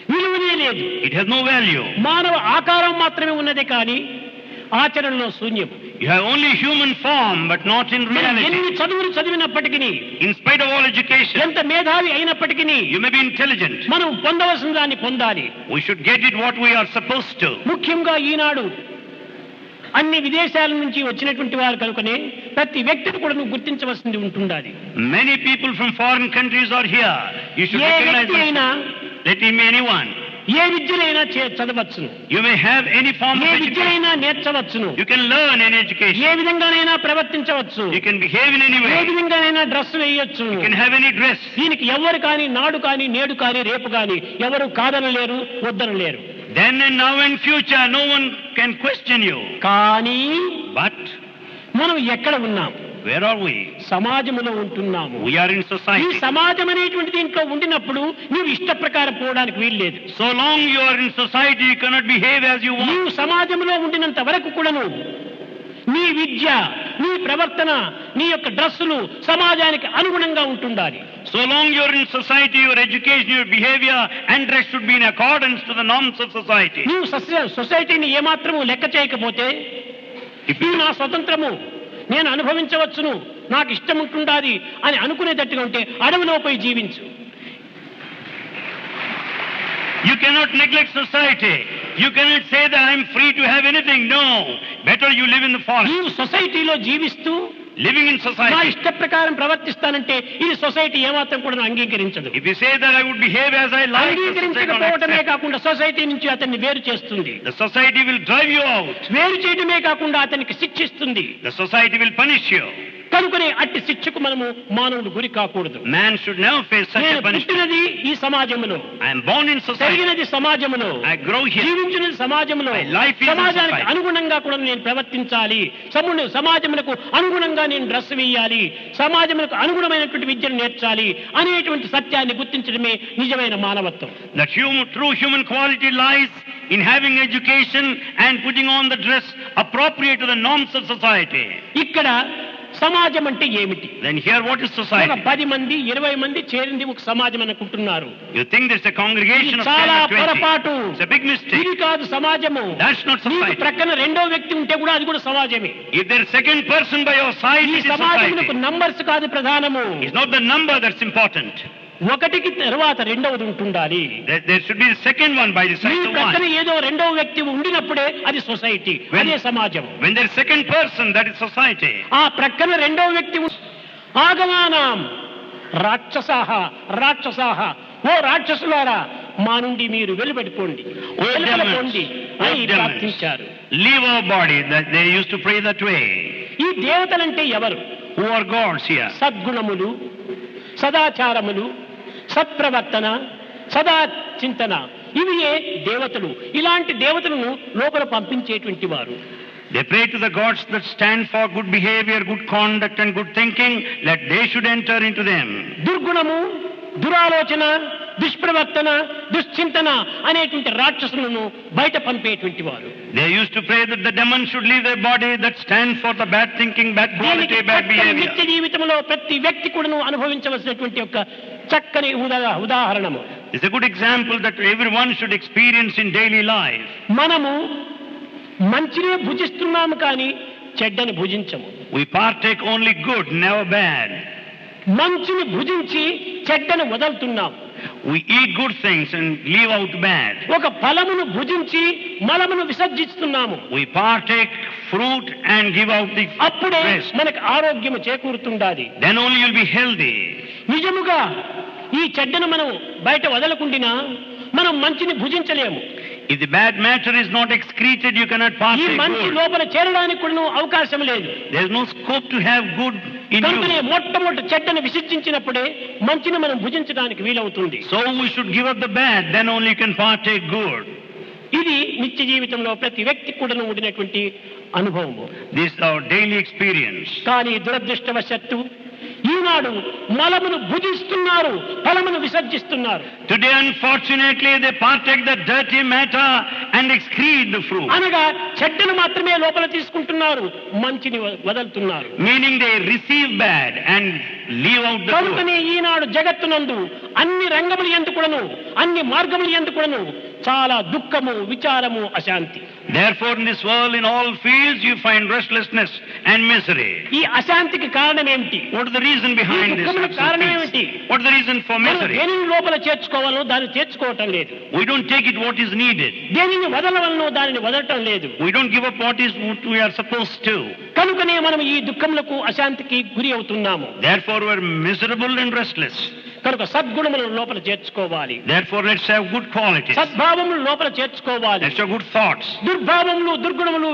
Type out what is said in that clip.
విలువనే లేదు. It has no value. మానవ ఆకారం మాత్రమే ఉన్నది కానీ ఆచరణలో శూన్యం. You have only human form but not in reality. ఎన్ని చదువులు చదివినప్పటికీ, In spite of all education, ఎంత మేధావి అయినప్పటికీ you may be intelligent. మనం పొందవలసిన దాన్ని పొందాలి. We should get it what we are supposed to. ముఖ్యంగా ఈనాడు అన్ని విదేశాల నుంచి వచ్చినటువంటి వారు కనుకనే ప్రతి వ్యక్తిని కూడా నువ్వు గుర్తించవలసింది ఉంటుండాలి. Many people from foreign countries are here. You should A recognize వ్యక్తి అయినా, them. Let him be anyone. A విద్యనైనా చదవచ్చును, You may have any form A of education. విద్యనైనా నేర్చవచ్చును, You can learn any education. ఏ విధంగానైనా ప్రవర్తించవచ్చు, You can behave in any A way. విధంగానైనా dress వేయొచ్చు. You can have any dress. దీనికి ఎవరు కానీ నాడు కానీ నేడు కానీ రేపు కానీ ఎవరు కాదనలేరు, వద్దనలేరు. Then and now and future, no one can question you. కానీ But మనం ఎక్కడ ఉన్నాం? where are we? సమాజంలో ఉంటున్నాము. We are in ఈ society. సమాజం అనేటువంటి దీంట్లో ఉండినప్పుడు నీవు ఇష్ట ప్రకారం పోవడానికి వీల్లేదు. So long you are in society, you cannot behave as you want. నీవు సమాజంలో ఉండినంత వరకు కూడాను నీ విద్య, నీ ప్రవర్తన, నీ యొక్క డ్రెస్సులు సమాజానికి అనుగుణంగా ఉంటుండాలి. So long you are in society, your education, your behavior and dress should be in accordance to the norms of society. నీవు సొసైటీని ఏమాత్రము లెక్క చేయకపోతే, ఇది నా స్వతంత్రము, నేను అనుభవించవచ్చును, నాకు ఇష్టం ఉంటుండాలి అని అనుకునేటట్టుగా ఉంటే అడవిలో పోయి జీవించు. You cannot neglect society. You cannot say that I am free to have anything. No. Better you live in the forest. నీవు సొసైటీలో జీవిస్తూ Living in నా society. ఇష్ట ప్రకారం ప్రవర్తిస్తానంటే ఇది సొసైటీ ఏమాత్రం కూడా అంగీకరించదు. If you say that I would behave as I like, the society will అంగీకరించకపోవటమే accept. కాకుండా సొసైటీ నుంచి అతన్ని వేరు చేస్తుంది. The society will drive you out. వేరు చేయటమే కాకుండా అతనికి శిక్షిస్తుంది. The society will punish you. కనుకనే అట్టి శిక్షకు మనము మానవుడు గురి కాకూడదు. Man should never face such నేను a punishment. పుట్టినది ఈ సమాజంలో, I am born in society. పెరిగినది సమాజంలో, I grow here. జీవించినది సమాజంలో, My life is in సమాజానికి society. అనుగుణంగా కూడా నేను ప్రవర్తించాలి, సమాజములకు అనుగుణంగా నేను డ్రెస్ వేయాలి, సమాజములకు అనుగుణమైనటువంటి విద్యను నేర్చాలి అనేటువంటి సత్యాన్ని గుర్తించడమే నిజమైన మానవత్వం. That true human quality lies in having education and putting on the dress appropriate to the norms of society. ఇక్కడ సమాజం అంటే ఏమిటి? Then here what is ఒక society? 10 మంది 20 మంది చేరింది ఒక సమాజం అనుకుంటున్నారు. You think there's a congregation of 10 చాలా or 20. పొరపాటు. It's a big mistake. ఇది కాదు సమాజము. That's not నీకు society. ప్రక్కన రెండో వ్యక్తి ఉంటే కూడా అది కూడా సమాజమే. If there's a second person by your side, ఈ it is సమాజమునకు society. నంబర్స్ కాదు ప్రధానము. It's not the number that's important. ఒకటికి తర్వాత రెండవది ఉంటుండాలి. There should be the second one by the నీ side of ప్రక్కన one. ఏదో రెండవ వ్యక్తి ఉండినప్పుడే అది సొసైటీ, అదే సమాజం. When there's second person, that is society. ఆ ప్రక్కన రెండవ వ్యక్తి ఆగమానాం రాక్షసాహ రాక్షసాహ, ఓ రాక్షసులారా మా నుండి మీరు వెలువడిపోండి, వెలువడిపోండి అని demons. ప్రార్థించారు. Leave our body. That they used to pray that way. ఈ దేవతలంటే ఎవరు? Who are gods here? సద్గుణములు, సదాచారములు, సత్ప్రవర్తన, సదా చింతన, ఇవి దేవతలు. ఇలాంటి దేవతలను లోపల పంపించేటువంటి వారు. They pray to the gods that stand for good behavior, good conduct and good thinking, that they should enter into them. దుర్గుణము, దురాలోచన, దుష్ప్రవర్తన, దుశ్చింతన అనేటువంటి రాక్షసులను బయట పంపేటువంటి వారు. They used to pray that the demons should leave their body that stands for the bad thinking, bad quality, bad behavior. నిత్య జీవితంలో ప్రతి వ్యక్తి కూడాను అనుభవించవలసినటువంటి ఒక చక్కని ఉదాహరణము. It's a good example that everyone should experience in daily life. మనము మంచినే భుజిస్తున్నాము కానీ చెడ్డని భుజించము. We partake only good, never bad. మంచిని భుజించి చెడ్డను వదులుతున్నాం. We eat good things and leave out bad. ఒక ఫలమును భుజించి మలమును విసర్జిస్తున్నాము. We partake fruit and give out the అప్పుడే rest. మనకు ఆరోగ్యము చేకూరుతుండాలి. Then only you'll be healthy. నిజముగా ఈ చెడ్డను మనం బయట వదలకుండినా మనం మంచిని భుజించలేము. If the bad matter is not excreted, you cannot ఈ partake మంచి good. లోపల చేరడానికి కూడా అవకాశం లేదు. There's no scope to have good in కనుకనే you. మొట్టమొదటి చెడ్డను విసర్జించినప్పుడే మంచిని మనం భుజించడానికి వీలవుతుంది. So we should give up the bad, then only you can partake good. ఇది నిత్య జీవితంలో ప్రతి వ్యక్తి కూడా ఉండినటువంటి అనుభవము. This is our daily experience. కానీ దురదృష్టవశాత్తు ఈనాడు మలమును భుజిస్తున్నారు, ఫలమును విసర్జిస్తున్నారు. Today, unfortunately, they partake the dirty matter and excrete the fruit. అనగా చెడ్డను మాత్రమే లోపల తీసుకుంటున్నారు, మంచిని వదులుతున్నారు. Meaning they receive bad and leave out the good. కనుకనే ఈనాడు జగత్తునందు అన్ని రంగములు ఎందుకును, అన్ని మార్గములు ఎందుకును చాలా దుఃఖము, విచారము, అశాంతి. Therefore, in this world, in all fields, you find restlessness and misery. ఈ అశాంతికి కారణం ఏమిటి? What is the reason behind this? దుఃఖములకు కారణం ఏమిటి? What is the reason for misery? దేనిని లోపల చేర్చుకోవాలో దాన్ని చేర్చుకోవటం లేదు. We don't take it what is needed. దేనిని వదలవలనో దానిని వదలటం లేదు. We don't give up what we are supposed to. కనుకనే మనం ఈ దుఃఖములకు, అశాంతికి గురి అవుతున్నాము. Therefore, we are miserable and restless. కనుక సద్గుణములను లోపల చేర్చుకోవాలి. Therefore, let's have good qualities. సద్భావములు లోపల చేర్చుకోవాలి. Let's have good thoughts. దుర్భావములు, దుర్గుణములు